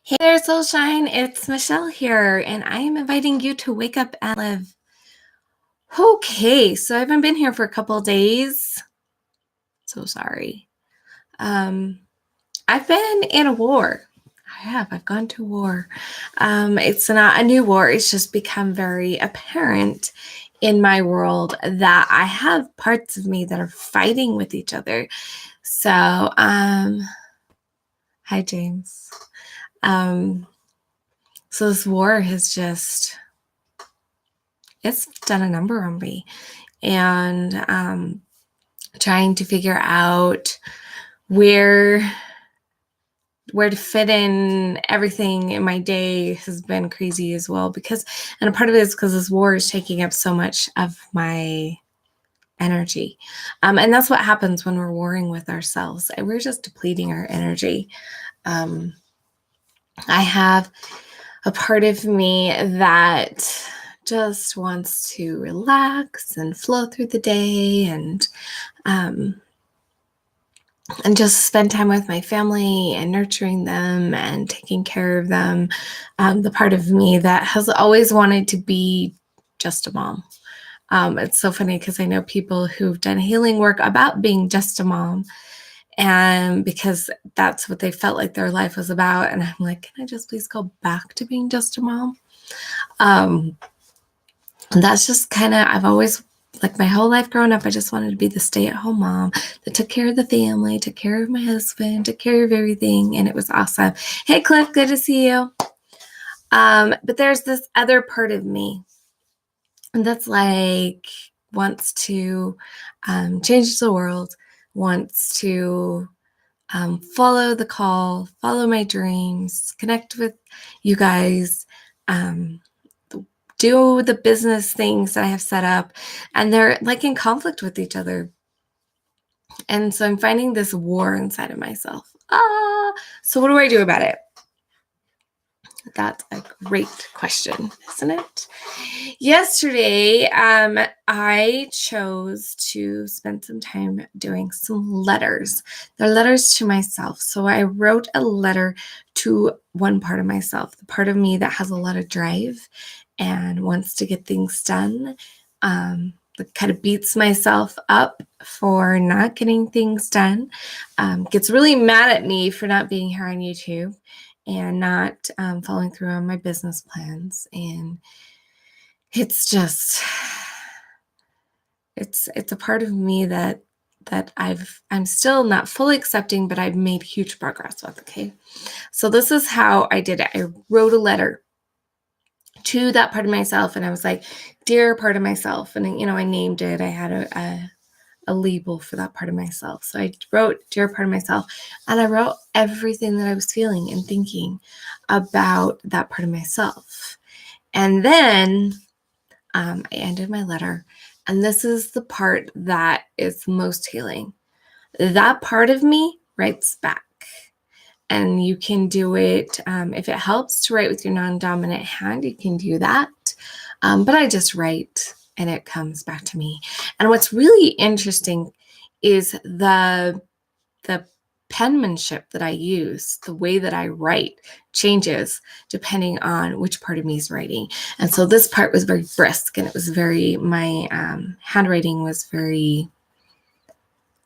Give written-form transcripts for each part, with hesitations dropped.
Hey there, Soulshine. It's Michelle here, and I am inviting you to wake up and live. Okay, so I haven't been here for a couple days. So sorry. I've been in a war. I have. I've gone to war. It's not a new war. It's just become very apparent in my world that I have parts of me that are fighting with each other. So, hi, James. So this war has just it's done a number on me, and trying to figure out where to fit in everything in my day has been crazy as well, and a part of it is because this war is taking up so much of my energy, and that's what happens when we're warring with ourselves. We're just depleting our energy. I have a part of me that just wants to relax and flow through the day and just spend time with my family and nurturing them and taking care of them. The part of me that has always wanted to be just a mom. It's so funny because I know people who've done healing work about being just a mom, and because that's what they felt like their life was about. And I'm like, can I just please go back to being just a mom? And that's just kind of, I've always, like my whole life growing up, I just wanted to be the stay-at-home mom that took care of the family, took care of my husband, took care of everything, and it was awesome. Hey, Cliff, good to see you. But there's this other part of me that's like wants to change the world, wants to follow the call, follow my dreams, connect with you guys, do the business things that I have set up, and they're like in conflict with each other. And so I'm finding this war inside of myself. So what do I do about it? That's a great question, isn't it? Yesterday, I chose to spend some time doing some letters. They're letters to myself. So I wrote a letter to one part of myself, the part of me that has a lot of drive and wants to get things done. That kind of beats myself up for not getting things done, gets really mad at me for not being here on YouTube and not following through on my business plans. And it's just, it's a part of me that I'm still not fully accepting, but I've made huge progress with. Okay, so this is how I did it. I wrote a letter to that part of myself, and I was like, dear part of myself, and I named it. I had a label for that part of myself. So I wrote dear part of myself, and I wrote everything that I was feeling and thinking about that part of myself. And then I ended my letter, and this is the part that is most healing. That part of me writes back. And you can do it, if it helps to write with your non-dominant hand, you can do that. But I just write and it comes back to me. And what's really interesting is the penmanship that I use, the way that I write changes depending on which part of me is writing. And so this part was very brisk, and it was my handwriting was very,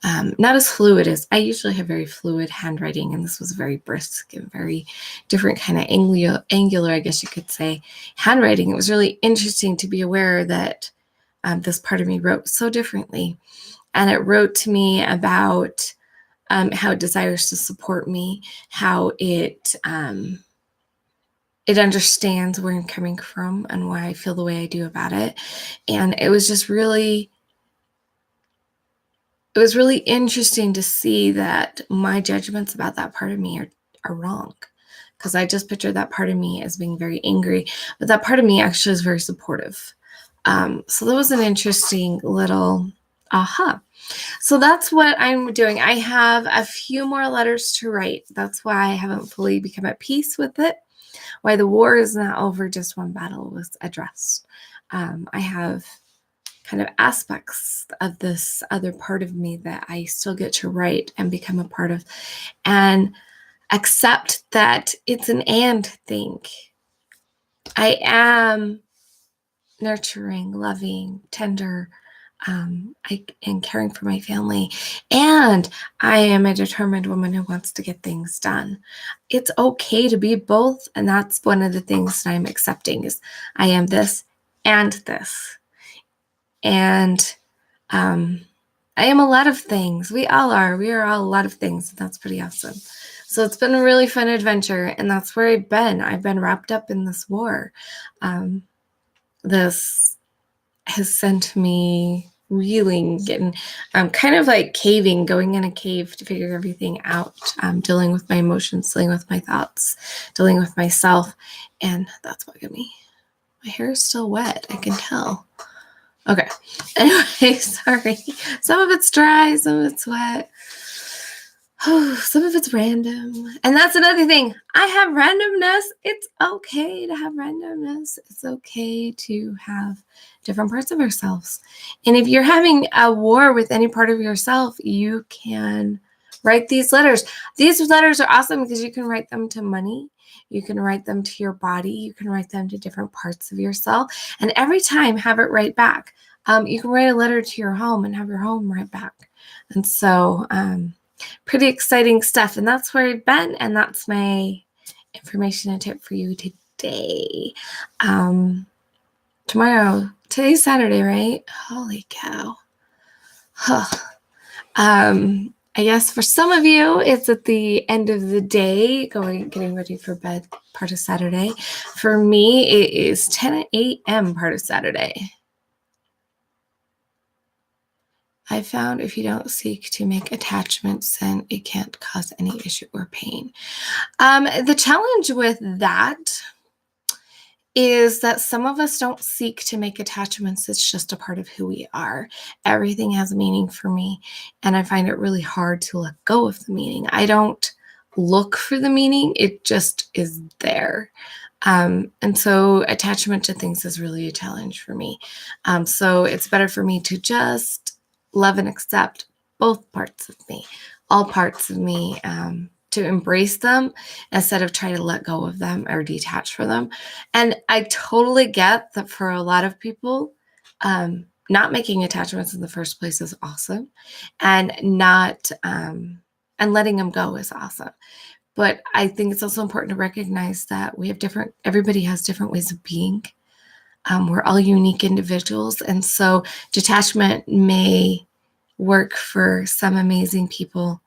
not as fluid as I usually have very fluid handwriting, and this was very brisk and very different kind of angular, I guess you could say, handwriting. It was really interesting to be aware that this part of me wrote so differently, and it wrote to me about how it desires to support me, how it understands where I'm coming from and why I feel the way I do about it. And it was just really interesting to see that my judgments about that part of me are wrong, because I just pictured that part of me as being very angry, but that part of me actually is very supportive. So that was an interesting little aha. So that's what I'm doing. I have a few more letters to write. That's why I haven't fully become at peace with it. Why the war is not over, just one battle was addressed. I have kind of aspects of this other part of me that I still get to write and become a part of. And accept that it's an and thing. I am nurturing, loving, tender, and caring for my family. And I am a determined woman who wants to get things done. It's okay to be both. And that's one of the things that I'm accepting is I am this and this. And I am a lot of things. We all are. We are all a lot of things. And that's pretty awesome. So it's been a really fun adventure. And that's where I've been. I've been wrapped up in this war. This has sent me reeling, getting kind of like caving, going in a cave to figure everything out, dealing with my emotions, dealing with my thoughts, dealing with myself. And that's what got me. My hair is still wet. I can tell. Okay. Anyway, sorry. Some of it's dry, some of it's wet. Oh, some of it's random. And that's another thing. I have randomness. It's okay to have randomness. It's okay to have different parts of ourselves. And if you're having a war with any part of yourself, you can write these letters. These letters are awesome because you can write them to money. You can write them to your body. You can write them to different parts of yourself. And every time, have it write back. You can write a letter to your home and have your home write back. And so, pretty exciting stuff. And that's where I've been. And that's my information and tip for you today. Today's Saturday, right? Holy cow. I guess for some of you, it's at the end of the day, getting ready for bed part of Saturday. For me, it is 10 a.m. part of Saturday. I found if you don't seek to make attachments, then it can't cause any issue or pain. The challenge with that is that some of us don't seek to make attachments. It's just a part of who we are. Everything has meaning for me, and I find it really hard to let go of the meaning. I don't look for the meaning. It just is there. And so attachment to things is really a challenge for me. So it's better for me to just love and accept both parts of me, all parts of me, to embrace them instead of try to let go of them or detach from them. And I totally get that for a lot of people, not making attachments in the first place is awesome, and not and letting them go is awesome. But I think it's also important to recognize that everybody has different ways of being. We're all unique individuals. And so detachment may work for some amazing people,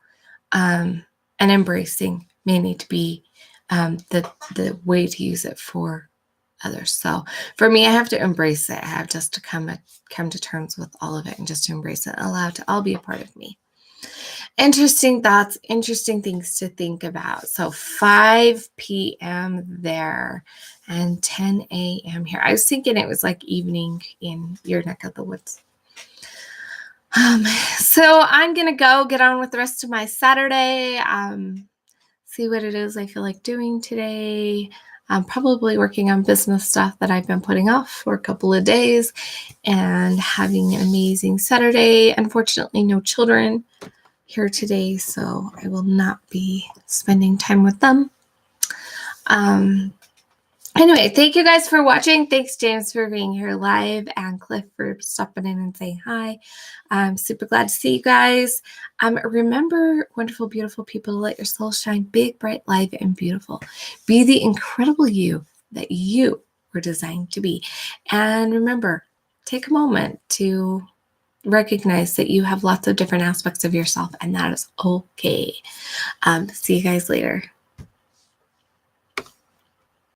and embracing may need to be the way to use it for others. So for me, I have to embrace it. I have just to come to terms with all of it and just to embrace it and allow it to all be a part of me. Interesting thoughts, interesting things to think about. So 5 p.m. there and 10 a.m. here. I was thinking it was like evening in your neck of the woods. So I'm going to go get on with the rest of my Saturday. See what it is I feel like doing today. I'm probably working on business stuff that I've been putting off for a couple of days and having an amazing Saturday. Unfortunately, no children here today, so I will not be spending time with them. Anyway, thank you guys for watching. Thanks, James, for being here live, and Cliff for stopping in and saying hi. I'm super glad to see you guys. Remember, wonderful, beautiful people, to let your soul shine big, bright, live, and beautiful. Be the incredible you that you were designed to be. And remember, take a moment to recognize that you have lots of different aspects of yourself, and that is okay. See you guys later.